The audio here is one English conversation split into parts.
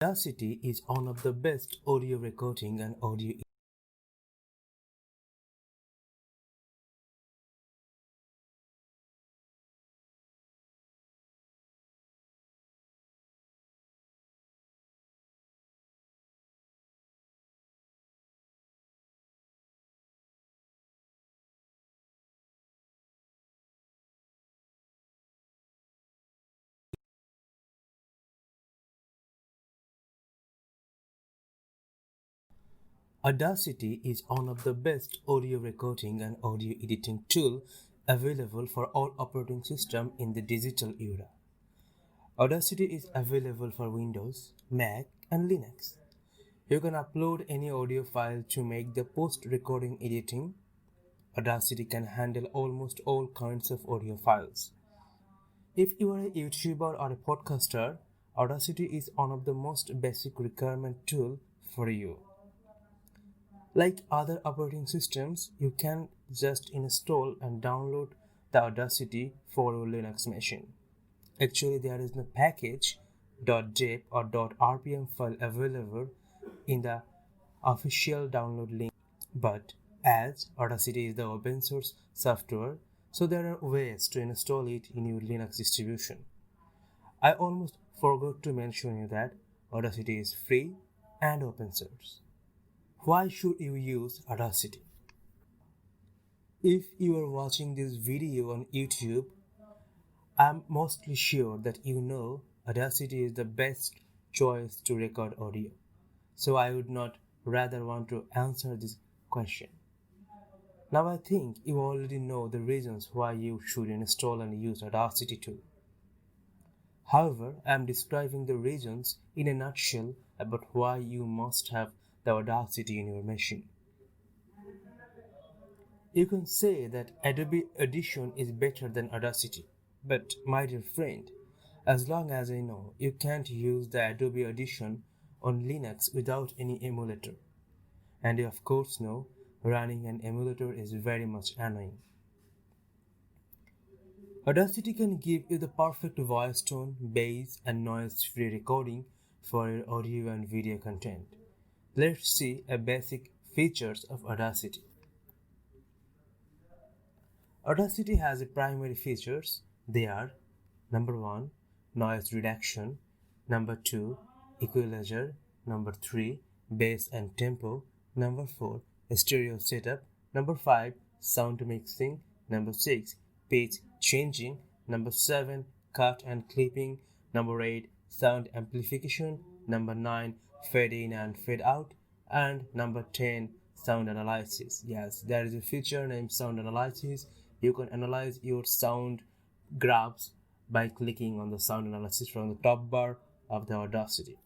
Audacity is one of the best audio recording and audio Audacity is one of the best audio recording and audio editing tool available for all operating systems in the digital era. Audacity is available for Windows, Mac, and Linux. You can upload any audio file to make the post-recording editing. Audacity can handle almost all kinds of audio files. If you are a YouTuber or a podcaster, Audacity is one of the most basic requirement tool for you. Like other operating systems, you can just install and download the Audacity for your Linux machine. Actually, there is no package .zip or .rpm file available in the official download link. But as Audacity is the open source software, so there are ways to install it in your Linux distribution. I almost forgot to mention you that Audacity is free and open source. Why should you use Audacity? If you are watching this video on YouTube, I'm mostly sure that you know Audacity is the best choice to record audio. So I would not rather want to answer this question. Now I think you already know the reasons why you should install and use Audacity tool. However, I am describing the reasons in a nutshell about why you must have the Audacity in your machine. You can say that Adobe Audition is better than Audacity, but my dear friend, as long as I know, you can't use the Adobe Audition on Linux without any emulator. And you of course know, running an emulator is very much annoying. Audacity can give you the perfect voice tone, bass, and noise-free recording for your audio and video content. Let's see a basic features of Audacity. Audacity has a primary features. They are number 1, noise reduction, number 2, Equalizer, number 3, bass and tempo, number 4, stereo setup, number 5, sound mixing, number 6, pitch changing, number 7, cut and clipping, number 8, sound amplification, number 9, fade in and fade out, and number 10, sound analysis. Yes, there is a feature named sound analysis. You can analyze your sound graphs by clicking on the sound analysis from the top bar of the Audacity.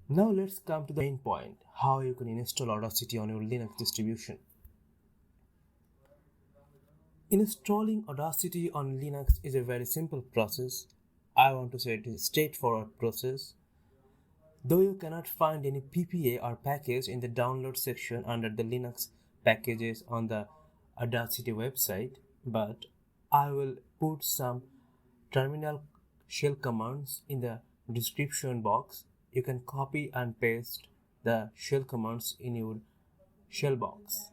Now let's come to the main point, how you can install Audacity on your Linux distribution. Installing Audacity on Linux is a very simple process. I want to say it is a straightforward process. Though you cannot find any PPA or package in the download section under the Linux packages on the Audacity website, but I will put some terminal shell commands in the description box. You can copy and paste the shell commands in your shell box.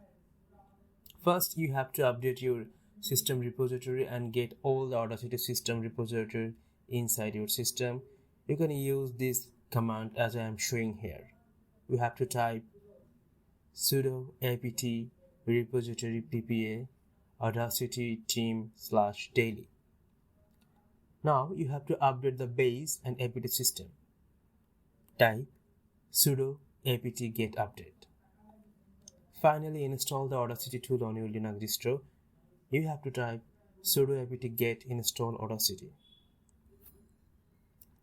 First, you have to update your system repository and get all the Audacity system repository inside your system. You can use this command as I am showing here. You have to type sudo apt repository ppa audacity team/daily. Now you have to update the base and apt system. Type sudo apt get update. Finally, install the Audacity tool on your Linux distro. You have to type sudo apt get install Audacity.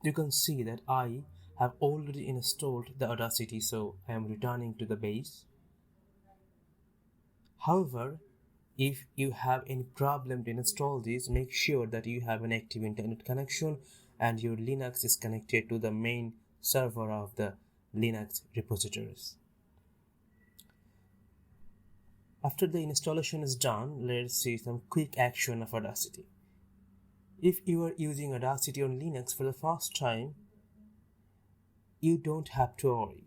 You can see that I have already installed the Audacity, so I am returning to the base. However, if you have any problem to install this, make sure that you have an active internet connection and your Linux is connected to the main server of the Linux repositories. After the installation is done, let's see some quick action of Audacity. If you are using Audacity on Linux for the first time, you don't have to worry.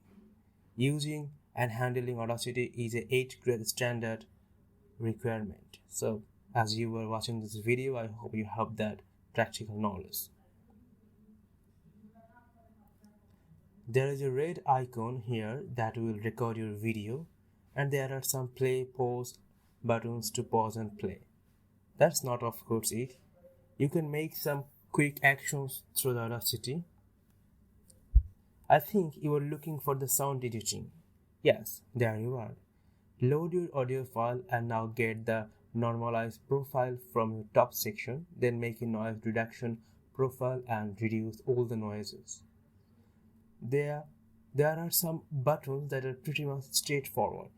Using and handling Audacity is a 8th grade standard requirement. So as you were watching this video, I hope you have that practical knowledge. There is a red icon here that will record your video, and there are some play, pause buttons to pause and play. That's not of course it. You can make some quick actions through the Audacity. I think you are looking for the sound editing. Yes, there you are. Load your audio file and now get the normalize profile from your top section, then make a noise reduction profile and reduce all the noises. There are some buttons that are pretty much straightforward.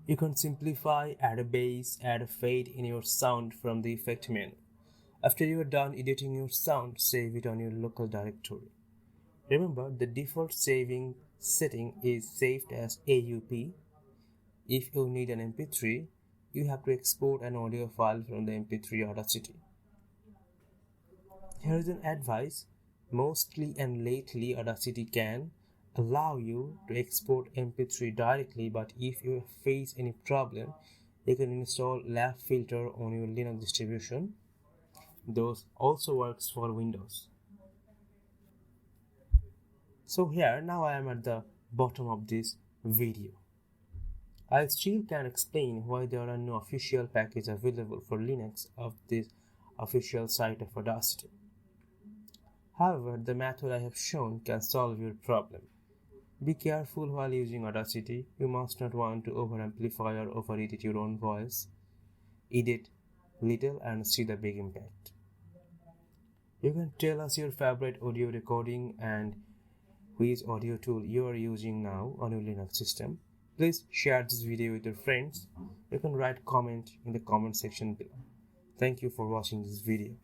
You can simplify, add a bass, add a fade in your sound from the effect menu. After you are done editing your sound, save it on your local directory. Remember, the default saving setting is saved as AUP. If you need an MP3, you have to export an audio file from the MP3 Audacity. Here is an advice. Mostly and lately, Audacity can allow you to export MP3 directly, but if you face any problem, you can install lap filter on your Linux distribution. Those also works for Windows. So here, now I am at the bottom of this video. I still can explain why there are no official packages available for Linux of this official site of Audacity. However, the method I have shown can solve your problem. Be careful while using Audacity. You must not want to over-amplify or over-edit your own voice. Edit little and see the big impact. You can tell us your favorite audio recording and which audio tool you are using now on your Linux system. Please share this video with your friends. You can write comment in the comment section below. Thank you for watching this video.